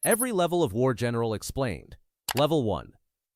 Every level of war general explained. Level 1.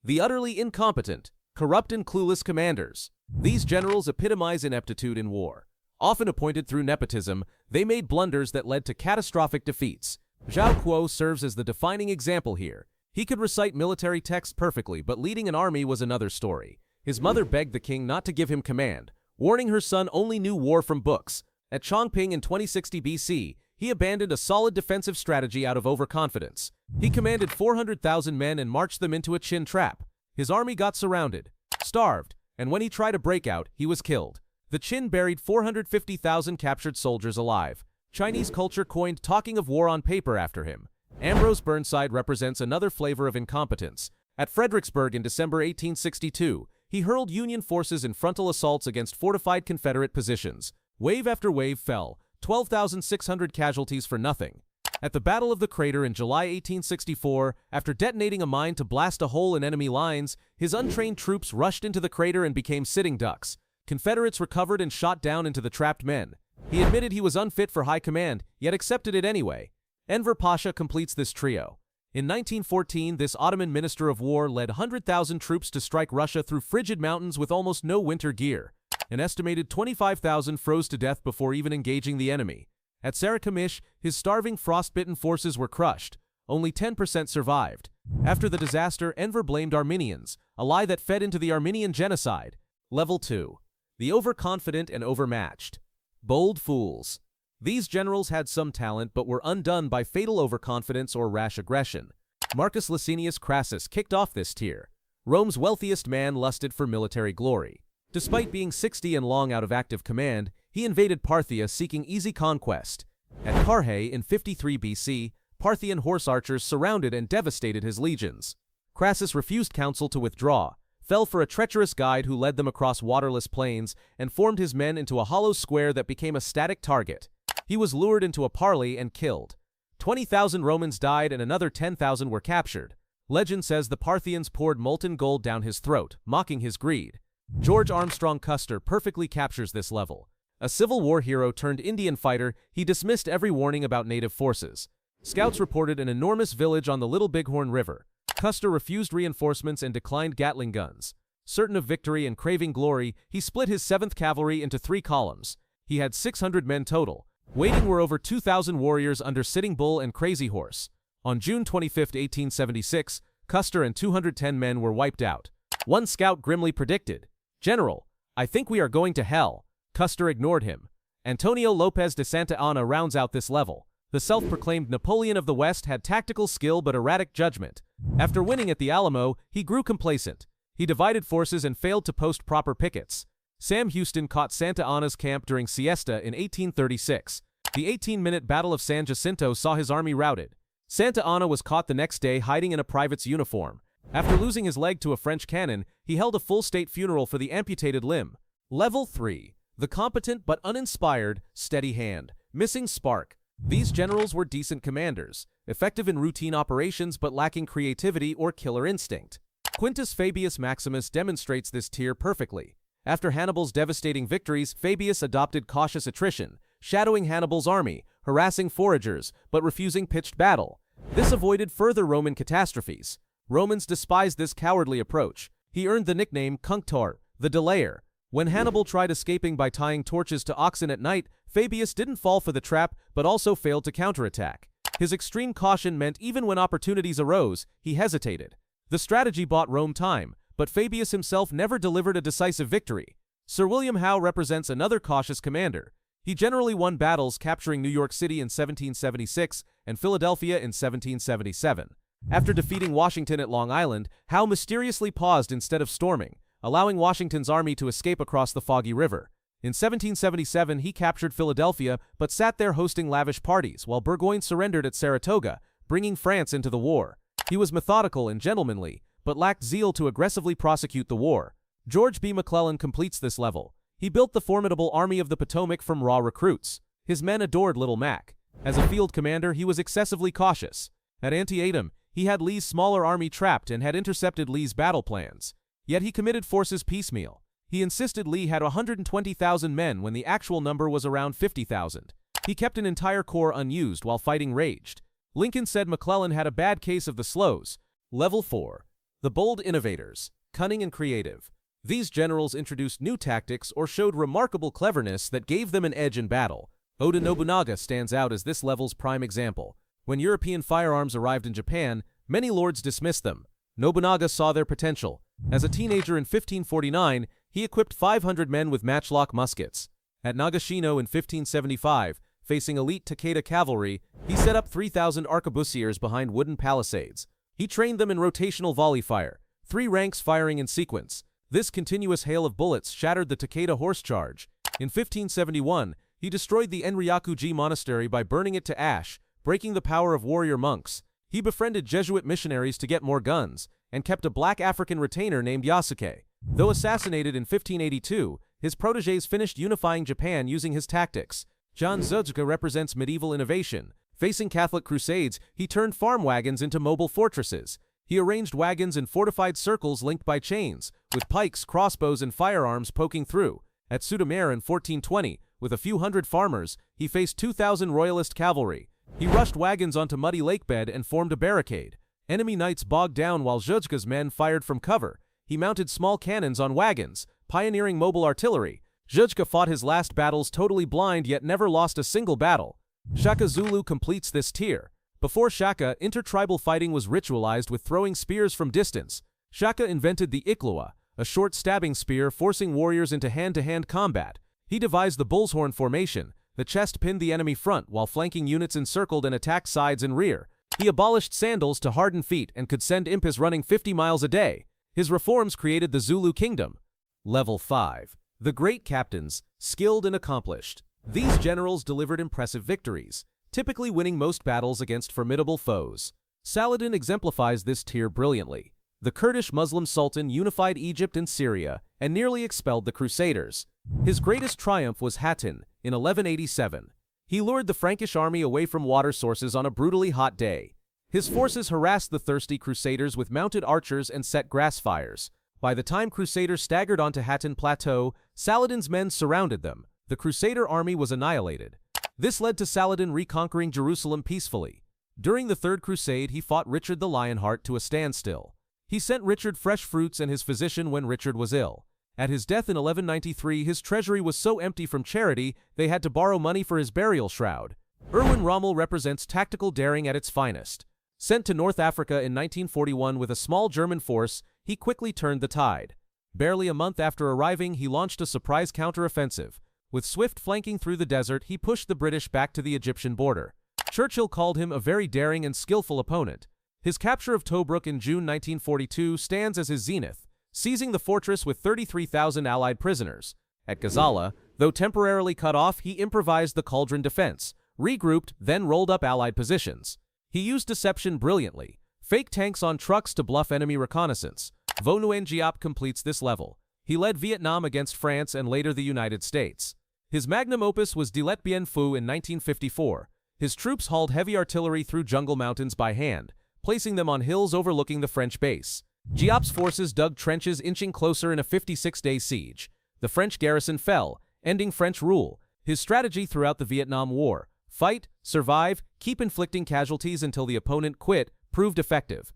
The utterly incompetent, corrupt and clueless commanders. These generals epitomize ineptitude in war. Often appointed through nepotism, they made blunders that led to catastrophic defeats. Zhao Kuo serves as the defining example here. He could recite military texts perfectly, but leading an army was another story. His mother begged the king not to give him command, warning her son only knew war from books. At Changping in 2060 BC, he abandoned a solid defensive strategy out of overconfidence. He commanded 400,000 men and marched them into a Qin trap. His army got surrounded, starved, and when he tried a breakout, he was killed. The Qin buried 450,000 captured soldiers alive. Chinese culture coined talking of war on paper after him. Ambrose Burnside represents another flavor of incompetence. At Fredericksburg in December 1862, he hurled Union forces in frontal assaults against fortified Confederate positions. Wave after wave fell, 12,600 casualties for nothing. At the Battle of the Crater in July 1864, after detonating a mine to blast a hole in enemy lines, his untrained troops rushed into the crater and became sitting ducks. Confederates recovered and shot down into the trapped men. He admitted he was unfit for high command, yet accepted it anyway. Enver Pasha completes this trio. In 1914, this Ottoman minister of war led 100,000 troops to strike Russia through frigid mountains with almost no winter gear. An estimated 25,000 froze to death before even engaging the enemy. At Sarikamish, his starving, frostbitten forces were crushed. Only 10% survived. After the disaster, Enver blamed Armenians, a lie that fed into the Armenian genocide. Level 2. The overconfident and overmatched. Bold fools. These generals had some talent but were undone by fatal overconfidence or rash aggression. Marcus Licinius Crassus kicked off this tier. Rome's wealthiest man lusted for military glory. Despite being 60 and long out of active command, he invaded Parthia seeking easy conquest. At Carrhae in 53 BC, Parthian horse archers surrounded and devastated his legions. Crassus refused counsel to withdraw, fell for a treacherous guide who led them across waterless plains, and formed his men into a hollow square that became a static target. He was lured into a parley and killed. 20,000 Romans died and another 10,000 were captured. Legend says the Parthians poured molten gold down his throat, mocking his greed. George Armstrong Custer perfectly captures this level. A Civil War hero turned Indian fighter, he dismissed every warning about native forces. Scouts reported an enormous village on the Little Bighorn River. Custer refused reinforcements and declined Gatling guns. Certain of victory and craving glory, he split his 7th Cavalry into 3 columns. He had 600 men total. Waiting were over 2,000 warriors under Sitting Bull and Crazy Horse. On June 25, 1876, Custer and 210 men were wiped out. One scout grimly predicted, "General, I think we are going to hell." Custer ignored him. Antonio Lopez de Santa Anna rounds out this level. The self-proclaimed Napoleon of the West had tactical skill but erratic judgment. After winning at the Alamo, he grew complacent. He divided forces and failed to post proper pickets. Sam Houston caught Santa Anna's camp during siesta in 1836. The 18-minute Battle of San Jacinto saw his army routed. Santa Anna was caught the next day hiding in a private's uniform. After losing his leg to a French cannon, he held a full state funeral for the amputated limb. Level 3. The competent but uninspired, steady hand. Missing spark. These generals were decent commanders, effective in routine operations but lacking creativity or killer instinct. Quintus Fabius Maximus demonstrates this tier perfectly. After Hannibal's devastating victories, Fabius adopted cautious attrition, shadowing Hannibal's army, harassing foragers, but refusing pitched battle. This avoided further Roman catastrophes. Romans despised this cowardly approach. He earned the nickname Cunctor, the delayer. When Hannibal tried escaping by tying torches to oxen at night, Fabius didn't fall for the trap, but also failed to counterattack. His extreme caution meant even when opportunities arose, he hesitated. The strategy bought Rome time, but Fabius himself never delivered a decisive victory. Sir William Howe represents another cautious commander. He generally won battles, capturing New York City in 1776 and Philadelphia in 1777. After defeating Washington at Long Island, Howe mysteriously paused instead of storming, allowing Washington's army to escape across the Foggy River. In 1777, he captured Philadelphia, but sat there hosting lavish parties while Burgoyne surrendered at Saratoga, bringing France into the war. He was methodical and gentlemanly, but lacked zeal to aggressively prosecute the war. George B. McClellan completes this level. He built the formidable Army of the Potomac from raw recruits. His men adored Little Mac. As a field commander, he was excessively cautious. At Antietam, he had Lee's smaller army trapped and had intercepted Lee's battle plans. Yet he committed forces piecemeal. He insisted Lee had 120,000 men when the actual number was around 50,000. He kept an entire corps unused while fighting raged. Lincoln said McClellan had a bad case of the slows. Level 4. The bold innovators, cunning and creative. These generals introduced new tactics or showed remarkable cleverness that gave them an edge in battle. Oda Nobunaga stands out as this level's prime example. When European firearms arrived in Japan, many lords dismissed them. Nobunaga saw their potential. As a teenager in 1549, he equipped 500 men with matchlock muskets. At Nagashino in 1575, facing elite Takeda cavalry, he set up 3,000 arquebusiers behind wooden palisades. He trained them in rotational volley fire, 3 ranks firing in sequence. This continuous hail of bullets shattered the Takeda horse charge. In 1571, he destroyed the Enryaku-ji monastery by burning it to ash, breaking the power of warrior monks. He befriended Jesuit missionaries to get more guns, and kept a black African retainer named Yasuke. Though assassinated in 1582, his protégés finished unifying Japan using his tactics. Žižka represents medieval innovation. Facing Catholic crusades, he turned farm wagons into mobile fortresses. He arranged wagons in fortified circles linked by chains, with pikes, crossbows, and firearms poking through. At Sudomere in 1420, with a few hundred farmers, he faced 2,000 royalist cavalry. He rushed wagons onto muddy lakebed and formed a barricade. Enemy knights bogged down while Žižka's men fired from cover. He mounted small cannons on wagons, pioneering mobile artillery. Žižka fought his last battles totally blind yet never lost a single battle. Shaka Zulu completes this tier. Before Shaka, intertribal fighting was ritualized with throwing spears from distance. Shaka invented the Iklua, a short stabbing spear forcing warriors into hand-to-hand combat. He devised the bull's horn formation. The chest pinned the enemy front while flanking units encircled and attacked sides and rear. He abolished sandals to harden feet and could send impis running 50 miles a day. His reforms created the Zulu kingdom. Level 5. The great captains, skilled and accomplished. These generals delivered impressive victories, typically winning most battles against formidable foes. Saladin exemplifies this tier brilliantly. The Kurdish Muslim Sultan unified Egypt and Syria and nearly expelled the Crusaders. His greatest triumph was Hattin in 1187. He lured the Frankish army away from water sources on a brutally hot day. His forces harassed the thirsty Crusaders with mounted archers and set grass fires. By the time Crusaders staggered onto Hattin Plateau, Saladin's men surrounded them. The Crusader army was annihilated. This led to Saladin reconquering Jerusalem peacefully. During the Third Crusade, he fought Richard the Lionheart to a standstill. He sent Richard fresh fruits and his physician when Richard was ill. At his death in 1193, his treasury was so empty from charity, they had to borrow money for his burial shroud. Erwin Rommel represents tactical daring at its finest. Sent to North Africa in 1941 with a small German force, he quickly turned the tide. Barely a month after arriving, he launched a surprise counteroffensive. With swift flanking through the desert, he pushed the British back to the Egyptian border. Churchill called him a very daring and skillful opponent. His capture of Tobruk in June 1942 stands as his zenith, seizing the fortress with 33,000 Allied prisoners. At Gazala, though temporarily cut off, he improvised the cauldron defense, regrouped, then rolled up Allied positions. He used deception brilliantly, fake tanks on trucks to bluff enemy reconnaissance. Vo Nguyen Giap completes this level. He led Vietnam against France and later the United States. His magnum opus was Dien Bien Phu in 1954. His troops hauled heavy artillery through jungle mountains by hand, placing them on hills overlooking the French base. Giap's forces dug trenches inching closer in a 56-day siege. The French garrison fell, ending French rule. His strategy throughout the Vietnam War, fight, survive, keep inflicting casualties until the opponent quit, proved effective.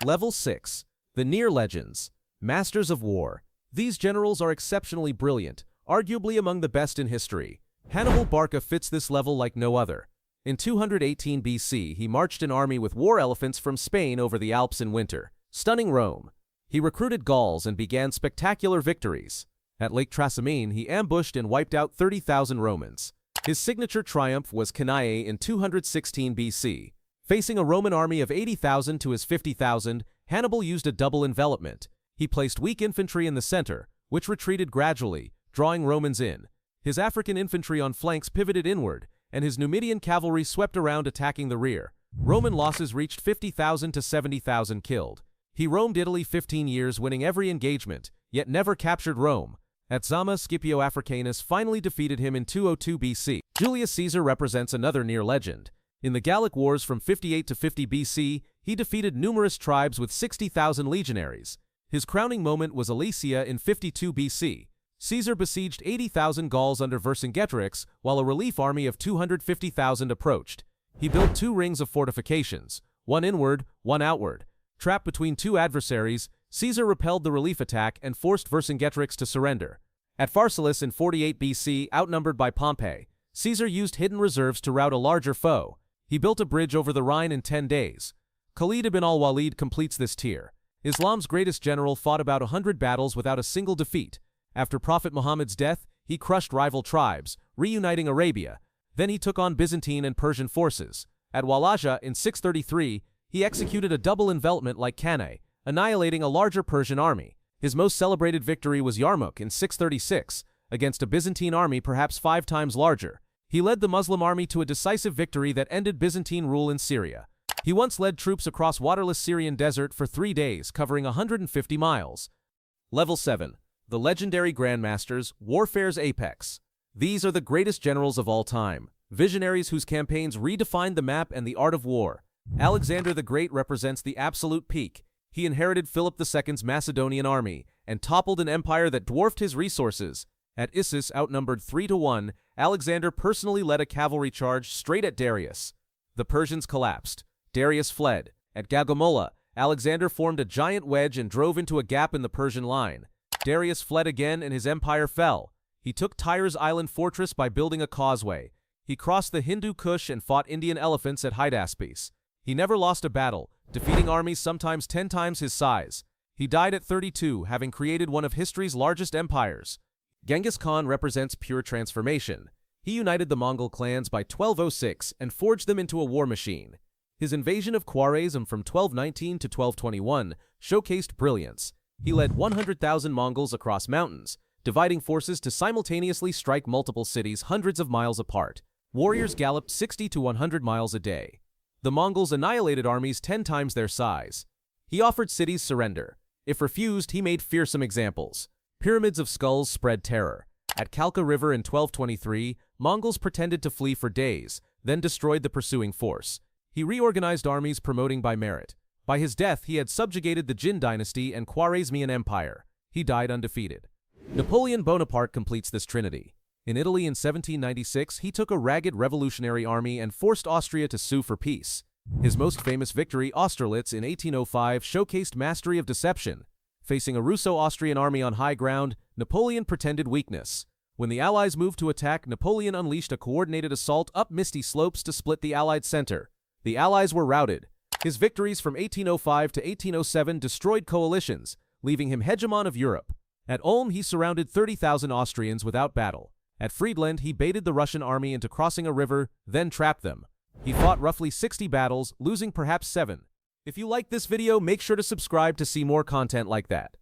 Level 6. The Near Legends, Masters of War. These generals are exceptionally brilliant, arguably among the best in history. Hannibal Barca fits this level like no other. In 218 BC, he marched an army with war elephants from Spain over the Alps in winter, stunning Rome. He recruited Gauls and began spectacular victories. At Lake Trasimene, he ambushed and wiped out 30,000 Romans. His signature triumph was Carrhae in 216 BC. Facing a Roman army of 80,000 to his 50,000, Hannibal used a double envelopment. He placed weak infantry in the center, which retreated gradually, drawing Romans in. His African infantry on flanks pivoted inward, and his Numidian cavalry swept around attacking the rear. Roman losses reached 50,000 to 70,000 killed. He roamed Italy 15 years, winning every engagement, yet never captured Rome. At Zama, Scipio Africanus finally defeated him in 202 BC. Julius Caesar represents another near legend. In the Gallic Wars from 58 to 50 BC, he defeated numerous tribes with 60,000 legionaries. His crowning moment was Alesia in 52 BC. Caesar besieged 80,000 Gauls under Vercingetorix, while a relief army of 250,000 approached. He built 2 rings of fortifications, one inward, one outward. Trapped between 2 adversaries, Caesar repelled the relief attack and forced Vercingetorix to surrender. At Pharsalus in 48 BC, outnumbered by Pompey, Caesar used hidden reserves to rout a larger foe. He built a bridge over the Rhine in 10 days. Khalid ibn al-Walid completes this tier. Islam's greatest general fought about 100 battles without a single defeat. After Prophet Muhammad's death, he crushed rival tribes, reuniting Arabia. Then he took on Byzantine and Persian forces. At Walaja in 633, he executed a double envelopment like Carrhae, annihilating a larger Persian army. His most celebrated victory was Yarmouk in 636, against a Byzantine army perhaps 5 times larger. He led the Muslim army to a decisive victory that ended Byzantine rule in Syria. He once led troops across waterless Syrian desert for 3 days, covering 150 miles. Level 7. The legendary grandmasters, warfare's apex. These are the greatest generals of all time, visionaries whose campaigns redefined the map and the art of war. Alexander the Great represents the absolute peak. He inherited Philip II's Macedonian army and toppled an empire that dwarfed his resources. At Issus, outnumbered 3-1, Alexander personally led a cavalry charge straight at Darius. The Persians collapsed. Darius fled. At Gaugamela, Alexander formed a giant wedge and drove into a gap in the Persian line. Darius fled again and his empire fell. He took Tyre's island fortress by building a causeway. He crossed the Hindu Kush and fought Indian elephants at Hydaspes. He never lost a battle, defeating armies sometimes 10 times his size. He died at 32, having created one of history's largest empires. Genghis Khan represents pure transformation. He united the Mongol clans by 1206 and forged them into a war machine. His invasion of Khwarezm from 1219 to 1221 showcased brilliance. He led 100,000 Mongols across mountains, dividing forces to simultaneously strike multiple cities hundreds of miles apart. Warriors galloped 60 to 100 miles a day. The Mongols annihilated armies 10 times their size. He offered cities surrender. If refused, he made fearsome examples. Pyramids of skulls spread terror. At Kalka River in 1223, Mongols pretended to flee for days, then destroyed the pursuing force. He reorganized armies promoting by merit. By his death, he had subjugated the Jin dynasty and Khwarezmian Empire. He died undefeated. Napoleon Bonaparte completes this trinity. In Italy in 1796, he took a ragged revolutionary army and forced Austria to sue for peace. His most famous victory, Austerlitz, in 1805, showcased mastery of deception. Facing a Russo-Austrian army on high ground, Napoleon pretended weakness. When the Allies moved to attack, Napoleon unleashed a coordinated assault up misty slopes to split the Allied center. The Allies were routed. His victories from 1805 to 1807 destroyed coalitions, leaving him hegemon of Europe. At Ulm, he surrounded 30,000 Austrians without battle. At Friedland, he baited the Russian army into crossing a river, then trapped them. He fought roughly 60 battles, losing perhaps 7. If you liked this video, make sure to subscribe to see more content like that.